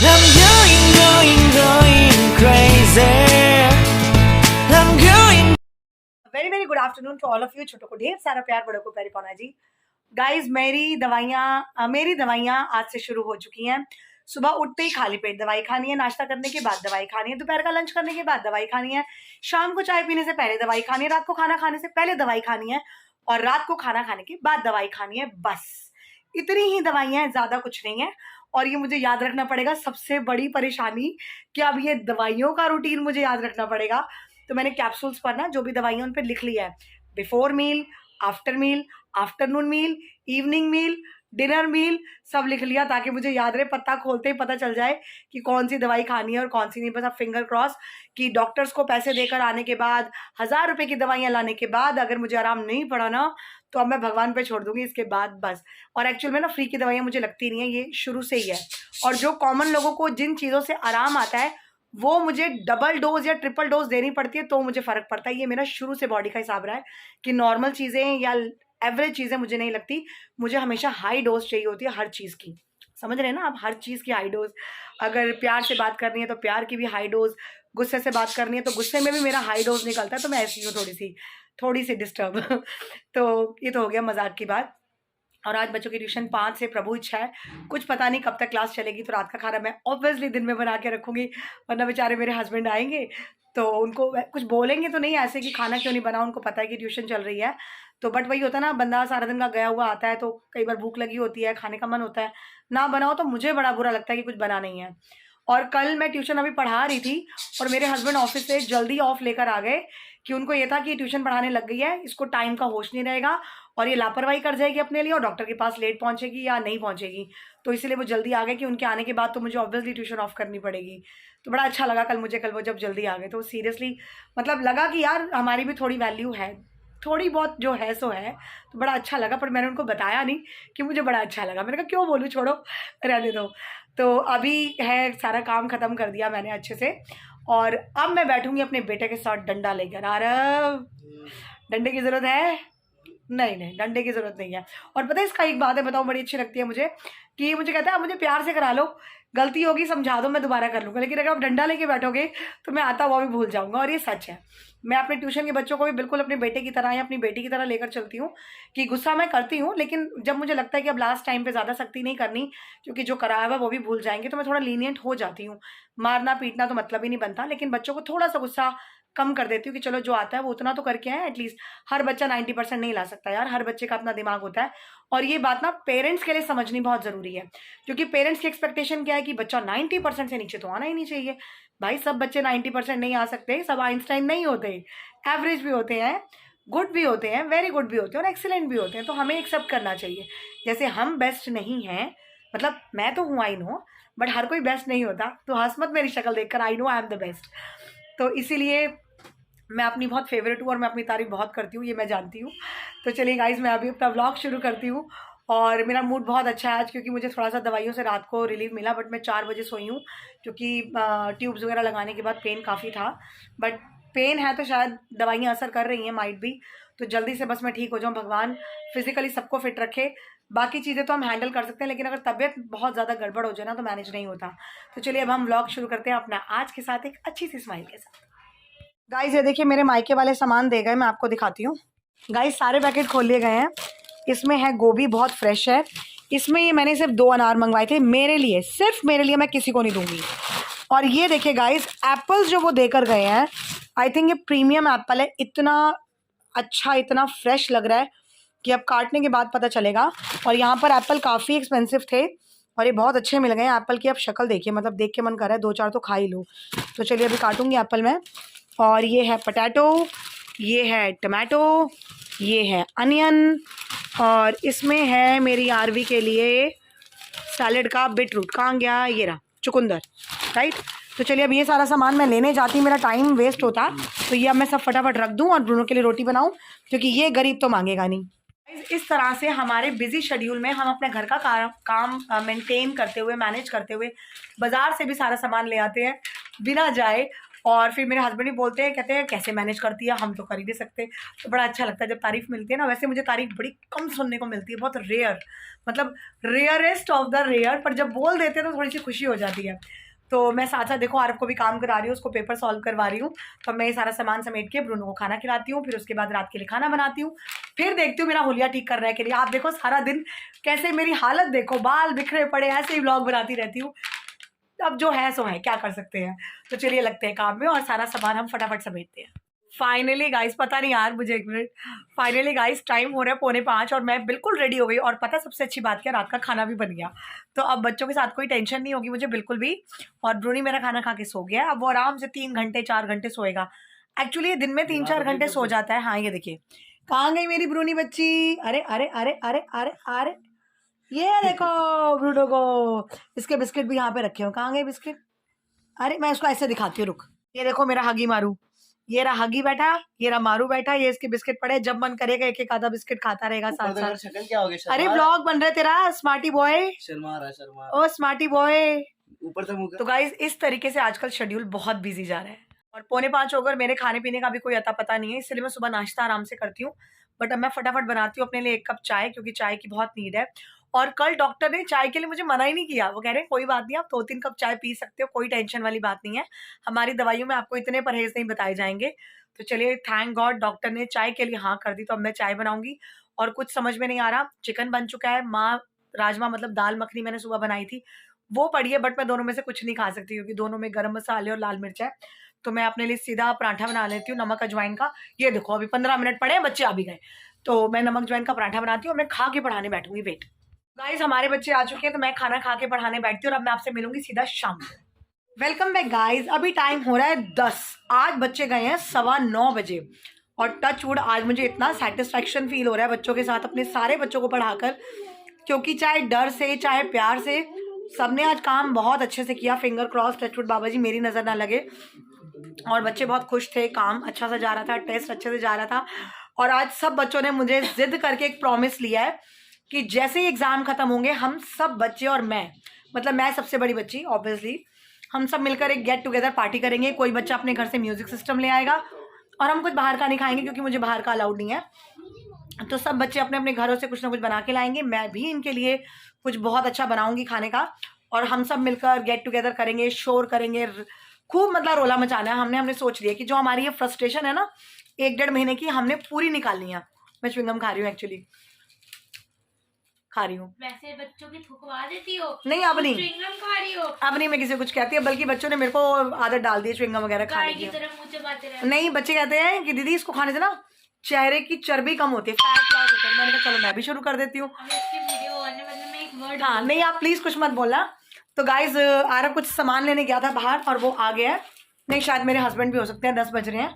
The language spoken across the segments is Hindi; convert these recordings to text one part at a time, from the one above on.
I'm going crazy. I'm going. Very very good afternoon to all of you. छोटों को ढेर सारा प्यार, बड़ों को प्यारी पाना जी। गाइज मेरी दवाइयाँ आज से शुरू हो चुकी हैं। सुबह उठते ही खाली पेट दवाई खानी है, नाश्ता करने के बाद दवाई खानी है, दोपहर का लंच करने के बाद दवाई खानी है, शाम को चाय पीने से पहले दवाई खानी है, रात को खाना खाने से पहले दवाई खानी है और रात को खाना खाने के बाद दवाई खानी है। बस इतनी ही दवाइयाँ हैं, ज्यादा कुछ नहीं है। और ये मुझे याद रखना पड़ेगा, सबसे बड़ी परेशानी कि अब ये दवाइयों का रूटीन मुझे याद रखना पड़ेगा। तो मैंने कैप्सूल्स पर ना जो भी दवाइयाँ उन पर लिख लिया है, before meal, after meal, afternoon meal, evening meal, dinner meal, सब लिख लिया ताकि मुझे याद रहे, पत्ता खोलते ही पता चल जाए कि कौन सी दवाई खानी है और कौन सी नहीं। बस अब फिंगर क्रॉस कि डॉक्टर्स को पैसे देकर आने के बाद, 1000 रुपए की दवाइयाँ लाने के बाद अगर मुझे आराम नहीं पड़ा ना, तो अब मैं भगवान पे छोड़ दूंगी इसके बाद बस। और एक्चुअल में ना फ्री की दवाइयाँ मुझे लगती नहीं है, ये शुरू से ही है। और जो कॉमन लोगों को जिन चीज़ों से आराम आता है वो मुझे डबल डोज या ट्रिपल डोज देनी पड़ती है, तो मुझे फर्क पड़ता है। ये मेरा शुरू से बॉडी का हिसाब रहा है कि नॉर्मल चीज़ें या एवरेज चीज़ें मुझे नहीं लगती, मुझे हमेशा हाई डोज चाहिए होती है हर चीज़ की। समझ रहे हैं ना आप, हर चीज़ की हाई डोज। अगर प्यार से बात करनी है तो प्यार की भी हाई डोज, गुस्से से बात करनी है तो गुस्से में भी मेरा हाई डोज निकलता है। तो मैं ऐसी हूँ थोड़ी सी डिस्टर्ब तो ये तो हो गया मजाक की बात। और आज बच्चों की ट्यूशन 5 से, प्रभु इच्छा है, कुछ पता नहीं कब तक क्लास चलेगी। तो रात का खाना मैं ऑब्वियसली दिन में बना के रखूंगी, वरना बेचारे मेरे हस्बैंड आएंगे तो उनको कुछ बोलेंगे तो नहीं ऐसे कि खाना क्यों नहीं बना, उनको पता है कि ट्यूशन चल रही है। तो बट वही होता है ना, बंदा सारा दिन का गया हुआ आता है तो कई बार भूख लगी होती है, खाने का मन होता है, ना बनाओ तो मुझे बड़ा बुरा लगता है कि कुछ बना नहीं है। और कल मैं ट्यूशन अभी पढ़ा रही थी और मेरे हस्बैंड ऑफिस से जल्दी ऑफ लेकर आ गए कि उनको ये था कि ट्यूशन पढ़ाने लग गई है, इसको टाइम का होश नहीं रहेगा और ये लापरवाही कर जाएगी अपने लिए और डॉक्टर के पास लेट पहुंचेगी या नहीं पहुंचेगी। तो इसलिए वो जल्दी आ गए कि उनके आने के बाद तो मुझे ऑब्वियसली ट्यूशन ऑफ करनी पड़ेगी। तो बड़ा अच्छा लगा कल वो जब जल्दी आ गए तो सीरियसली मतलब लगा कि यार हमारी भी थोड़ी वैल्यू है, थोड़ी बहुत जो है सो है। तो बड़ा अच्छा लगा, पर मैंने उनको बताया नहीं कि मुझे बड़ा अच्छा लगा। मैंने कहा क्यों बोलूँ, छोड़ो रहने दो। तो अभी है, सारा काम ख़त्म कर दिया मैंने अच्छे से और अब मैं बैठूंगी अपने बेटे के साथ डंडा लेकर। आरव, डंडे की ज़रूरत है? नहीं नहीं, डंडे की ज़रूरत नहीं है। और पता है इसका एक बात है, बताओ, बड़ी अच्छी लगती है मुझे कि ये मुझे कहता है आप मुझे प्यार से करा लो, गलती होगी समझा दो, मैं दोबारा कर लूँगा। लेकिन अगर आप डंडा लेके बैठोगे तो मैं आता हुआ भी भूल जाऊँगा। और ये सच है, मैं अपने ट्यूशन के बच्चों को भी बिल्कुल अपने बेटे की तरह या अपनी बेटी की तरह लेकर चलती हूँ कि गुस्सा मैं करती हूँ, लेकिन जब मुझे लगता है कि अब लास्ट टाइम पे ज़्यादा सख्ती नहीं करनी क्योंकि जो कराया हुआ वो भी भूल जाएंगे, तो मैं थोड़ा लीनियंट हो जाती हूँ। मारना पीटना तो मतलब ही नहीं बनता, लेकिन बच्चों को थोड़ा सा गुस्सा कम कर देती हूँ कि चलो जो आता है वो उतना तो करके आए एटलीस्ट। हर बच्चा 90% नहीं ला सकता यार, हर बच्चे का अपना दिमाग होता है। और ये बात ना पेरेंट्स के लिए समझनी बहुत ज़रूरी है, क्योंकि पेरेंट्स की एक्सपेक्टेशन क्या है कि बच्चा 90% से नीचे तो आना ही नहीं चाहिए। भाई सब बच्चे 90% नहीं आ सकते, सब आइंस्टाइन नहीं होते, एवरेज भी होते हैं, गुड भी होते हैं, वेरी गुड भी होते हैं और एक्सीलेंट भी होते हैं। तो हमें एक्सेप्ट करना चाहिए। जैसे हम बेस्ट नहीं हैं, मतलब मैं तो हूँ, आई नो, बट हर कोई बेस्ट नहीं होता। तो हंस मत मेरी शक्ल देखकर, I know I am the best. तो इसीलिए मैं अपनी बहुत फेवरेट हूँ और मैं अपनी तारीफ बहुत करती हूँ, ये मैं जानती हूँ। तो चलिए गाइज, मैं अभी अपना व्लॉग शुरू करती हूँ। और मेरा मूड बहुत अच्छा है आज क्योंकि मुझे थोड़ा सा दवाइयों से रात को रिलीफ मिला, बट मैं 4 बजे सोई हूँ क्योंकि ट्यूब्स वगैरह लगाने के बाद पेन काफ़ी था। बट पेन है तो शायद दवाइयाँ असर कर रही हैं, माइट भी। तो जल्दी से बस मैं ठीक हो जाऊँ, भगवान फिजिकली सबको फिट रखे। बाकी चीज़ें तो हम हैंडल कर सकते हैं, लेकिन अगर तबीयत बहुत ज़्यादा गड़बड़ हो जाए ना तो मैनेज नहीं होता। तो चलिए अब हम व्लॉग शुरू करते हैं अपना आज के साथ एक अच्छी सी स्माइल के साथ। गाइस ये देखिए मेरे मायके वाले सामान दे गए, मैं आपको दिखाती हूँ। गाइस सारे पैकेट खोल लिए गए हैं। इसमें है गोभी, बहुत फ्रेश है। इसमें ये मैंने सिर्फ 2 अनार मंगवाए थे मेरे लिए, सिर्फ मेरे लिए, मैं किसी को नहीं दूंगी। और ये देखिए गाइस एप्पल्स जो वो देकर गए हैं, आई थिंक ये प्रीमियम एप्पल है। इतना अच्छा, इतना फ्रेश लग रहा है कि अब काटने के बाद पता चलेगा। और यहाँ पर एप्पल काफ़ी एक्सपेंसिव थे और ये बहुत अच्छे मिल गए हैं। एप्पल की अब शक्ल देखिए, मतलब देख के मन कर रहा है 2-4 तो खा ही लो। तो चलिए अभी काटूंगी एप्पल में। और ये है पोटैटो, ये है टमाटो, ये है अनियन और इसमें है मेरी आरवी के लिए सैलेड का बीट रूट। कहाँ गया, ये रहा चुकंदर, राइट। तो चलिए अब ये सारा सामान मैं लेने जाती, मेरा टाइम वेस्ट होता, तो ये अब मैं सब फटाफट रख दूँ और ब्रूनो के लिए रोटी बनाऊँ क्योंकि ये गरीब तो मांगेगा नहीं। इस तरह से हमारे बिजी शेड्यूल में हम अपने घर का काम मेंटेन करते हुए, मैनेज करते हुए बाजार से भी सारा सामान ले आते हैं बिना जाए। और फिर मेरे हस्बैंड भी बोलते हैं, कहते हैं कैसे मैनेज करती है, हम तो कर ही नहीं सकते। तो बड़ा अच्छा लगता है जब तारीफ़ मिलती है ना। वैसे मुझे तारीफ़ बड़ी कम सुनने को मिलती है, बहुत रेयर, मतलब रेयरेस्ट ऑफ द रेयर, पर जब बोल देते हैं तो थोड़ी सी खुशी हो जाती है। तो मैं साथ साथ देखो आरव को भी काम करा रही हूँ, उसको पेपर सॉल्व करवा रही हूँ। तो मैं ये सारा सामान समेट के ब्रूनो को खाना खिलाती हूँ, फिर उसके बाद रात के लिए खाना बनाती हूँ, फिर देखती हूँ मेरा होलिया ठीक करने के लिए। आप देखो सारा दिन कैसे मेरी हालत देखो, बाल बिखरे पड़े, ऐसे ही व्लॉग बनाती रहती हूँ। अब जो है सो है, क्या कर सकते हैं। तो चलिए लगते हैं काम में और सारा सामान हम फटाफट समेटते हैं। फाइनली गाइस, पता नहीं यार मुझे, एक मिनट, फाइनली गाइस टाइम हो रहा है 4:45 और मैं बिल्कुल रेडी हो गई। और पता है सबसे अच्छी बात क्या, रात का खाना भी बन गया। तो अब बच्चों के साथ कोई टेंशन नहीं होगी मुझे बिल्कुल भी। और ब्रूनी मेरा खाना खा के सो गया, अब वो आराम से 3 घंटे 4 घंटे सोएगा। एक्चुअली दिन में 3-4 घंटे सो जाता है। हाँ ये देखिए, कहाँ गई मेरी ब्रूनी बच्ची। अरे अरे अरे अरे अरे अरे, ये देखो ब्रूनो को, इसके बिस्किट भी यहाँ पे रखे हो। कहाँ गए बिस्किट? अरे मैं उसको ऐसे दिखाती हूँ, रुक। ये देखो मेरा हगी मारू, ये रहा हगी बैठा, ये रहा मारू बैठा, ये इसके बिस्किट पड़े, जब मन करेगा एक एक आधा बिस्किट खाता रहेगा साथ साथ। शक्ल क्या हो गया? अरे ब्लॉग बन रहा है तेरा, स्मार्टी बॉय। शर्मा ओ स्मार्टी बॉय। ऊपर से मुंह। तो गाइज इस तरीके से आजकल शेड्यूल बहुत बिजी जा रहा है। और 4:45 होकर मेरे खाने पीने का भी कोई अता पता नहीं है, इसलिए मैं सुबह नाश्ता आराम से करती हूँ। बट अब मैं फटाफट बनाती हूँ अपने लिए 1 कप चाय, क्योंकि चाय की बहुत नीड है। और कल डॉक्टर ने चाय के लिए मुझे मना ही नहीं किया, वो कह रहे हैं कोई बात नहीं, आप 2-3 कप चाय पी सकते हो, कोई टेंशन वाली बात नहीं है, हमारी दवाइयों में आपको इतने परहेज नहीं बताए जाएंगे। तो चलिए थैंक गॉड डॉक्टर ने चाय के लिए हाँ कर दी। तो अब मैं चाय बनाऊंगी। और कुछ समझ में नहीं आ रहा, चिकन बन चुका है, माँ राजमा मतलब दाल मखनी मैंने सुबह बनाई थी वो पड़ी है, बट मैं दोनों में से कुछ नहीं खा सकती क्योंकि दोनों में गरम मसाले और लाल मिर्च है। तो मैं अपने लिए सीधा पराठा बना लेती हूँ नमक अजवाइन का। ये देखो अभी 15 मिनट पड़े हैं, बच्चे आ भी गए। तो मैं नमक अजवाइन का पराठा बनाती हूँ और मैं खा के पढ़ाने बैठूंगी। वेट गाइस, हमारे बच्चे आ चुके हैं तो मैं खाना खा के पढ़ाने बैठती हूँ और अब मैं आपसे मिलूंगी सीधा शाम को। वेलकम बैक गाइस, अभी टाइम हो रहा है 10, आज बच्चे गए हैं 9:15 बजे। और टच वुड आज मुझे इतना सेटिस्फैक्शन फील हो रहा है बच्चों के साथ, अपने सारे बच्चों को पढ़ाकर, क्योंकि चाहे डर से चाहे प्यार से सबने आज काम बहुत अच्छे से किया। फिंगर क्रॉस, टच वुड बाबा जी मेरी नज़र ना लगे। और बच्चे बहुत खुश थे, काम अच्छा सा जा रहा था, टेस्ट अच्छे से जा रहा था। और आज सब बच्चों ने मुझे जिद करके एक प्रॉमिस लिया है कि जैसे ही एग्ज़ाम ख़त्म होंगे हम सब बच्चे और मैं, मतलब मैं सबसे बड़ी बच्ची ऑब्वियसली, हम सब मिलकर एक गेट टुगेदर पार्टी करेंगे। कोई बच्चा अपने घर से म्यूजिक सिस्टम ले आएगा और हम कुछ बाहर का नहीं खाएंगे क्योंकि मुझे बाहर का अलाउड नहीं है। तो सब बच्चे अपने अपने घरों से कुछ ना कुछ बना के लाएंगे, मैं भी इनके लिए कुछ बहुत अच्छा बनाऊंगी खाने का, और हम सब मिलकर गेट टुगेदर करेंगे, शोर करेंगे, खूब मतलब रोला मचाना है। हमने सोच लिया कि जो हमारी ये फ्रस्ट्रेशन है ना 1-1.5 महीने की, हमने पूरी निकालनी है। मैं च्युइंगम खा रही हूँ, एक्चुअली खा रही हूँ। वैसे बच्चों की थुकवा देती हो? नहीं अब नहीं, च्युइंगम खा रही हो? अब नहीं मैं किसी कुछ कहती है, बल्कि बच्चों ने मेरे को आदत डाल दी है च्युइंगम वगैरह खाने की। नहीं, बच्चे कहते हैं कि दीदी इसको खाने से ना चेहरे की चर्बी कम होती है, फैट लॉस होता है। मैंने कहा चलो मैं भी शुरू कर देती हूँ। हाँ नहीं, आप प्लीज कुछ मत बोलना। तो गाइज आरव कुछ सामान लेने गया था बाहर और वो आ गया है। नहीं, शायद मेरे हस्बैंड भी हो सकते हैं, 10 बज रहे हैं।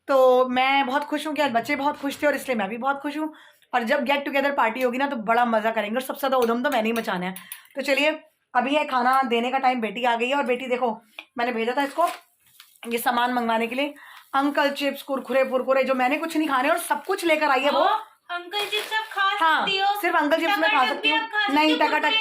तो मैं बहुत खुश हूँ कि आज बच्चे बहुत खुश थे और इसलिए मैं भी बहुत खुश हूँ। और जब गेट टुगेदर पार्टी होगी ना तो बड़ा मजा करेंगे और सबसे ज़्यादा उधम तो मैंने ही मचाना है। तो चलिए अभी है खाना देने का टाइम, बेटी आ गई है। और बेटी देखो मैंने भेजा था इसको ये सामान मंगवाने के लिए, अंकल चिप्स, कुरकुरे पुरकुरे, जो मैंने कुछ नहीं खाने और सब कुछ लेकर आई है वो। अंकल चिप्स आप खा हाँ, सकती हो? सिर्फ अंकल चिप्स में खा सकती हूँ। नहीं, टकाटक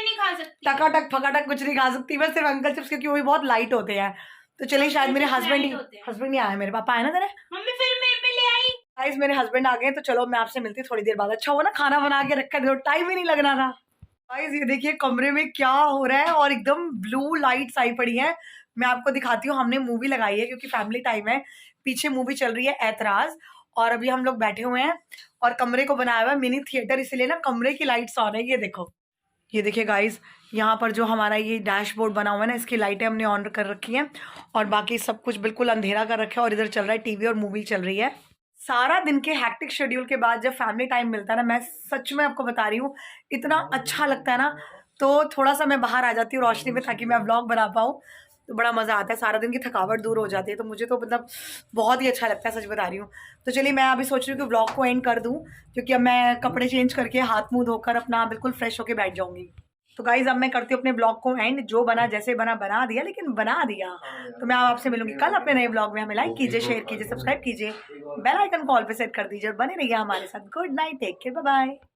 टकाटक फकाटक कुछ नहीं खा सकती, बस सिर्फ अंकल चिप्स, क्योंकि वो भी बहुत लाइट होते हैं। तो चलिए शायद मेरे हस्बैंड ही आए, मेरे पापा आए ना तेरे। मम्मी फिर मेरे पे ले आई। गाइस मेरे हस्बैंड आ गए, तो चलो मैं आपसे मिलती हूँ थोड़ी देर बाद। अच्छा हो ना खाना बना के रखा है, टाइम ही नहीं लगना था। गाइस ये देखिए कमरे में क्या हो रहा है, और एकदम ब्लू लाइट्स आई पड़ी है। मैं आपको दिखाती हूँ, हमने मूवी लगाई है क्योंकि फैमिली टाइम है। पीछे मूवी चल रही है ऐतराज, और अभी हम लोग बैठे हुए हैं और कमरे को बनाया हुआ है मिनी थिएटर, इसलिए ना कमरे की लाइट्स ऑन है। ये देखो, ये देखिए गाइस, यहाँ पर जो हमारा ये डैशबोर्ड बना हुआ है ना, इसकी लाइटें हमने ऑन कर रखी हैं और बाकी सब कुछ बिल्कुल अंधेरा कर रखा है। और इधर चल रहा है टीवी और मूवी चल रही है। सारा दिन के हैक्टिक शेड्यूल के बाद जब फैमिली टाइम मिलता है ना, मैं सच में आपको बता रही हूँ इतना अच्छा लगता है ना। तो थोड़ा सा मैं बाहर आ जाती हूँ रोशनी में ताकि मैं व्लॉग बना पाऊँ, तो बड़ा मज़ा आता है, सारा दिन की थकावट दूर हो जाती है। तो मुझे तो मतलब बहुत ही अच्छा लगता है, सच बता रही हूँ। तो चलिए मैं अभी सोच रही हूँ कि व्लॉग को एंड कर दूँ, क्योंकि अब मैं कपड़े चेंज करके हाथ मुँह धोकर अपना बिल्कुल फ्रेश होकर बैठ जाऊँगी। तो गाइज अब मैं करती हूँ अपने ब्लॉग को एंड। जो बना जैसे बना दिया, लेकिन बना दिया। तो मैं आपसे मिलूंगी कल अपने नए ब्लॉग में। हमें लाइक कीजिए, शेयर कीजिए, सब्सक्राइब कीजिए, बेल आइकन कॉल पे सेट कर दीजिए और बने रहिए हमारे साथ। Good night, take care, bye bye.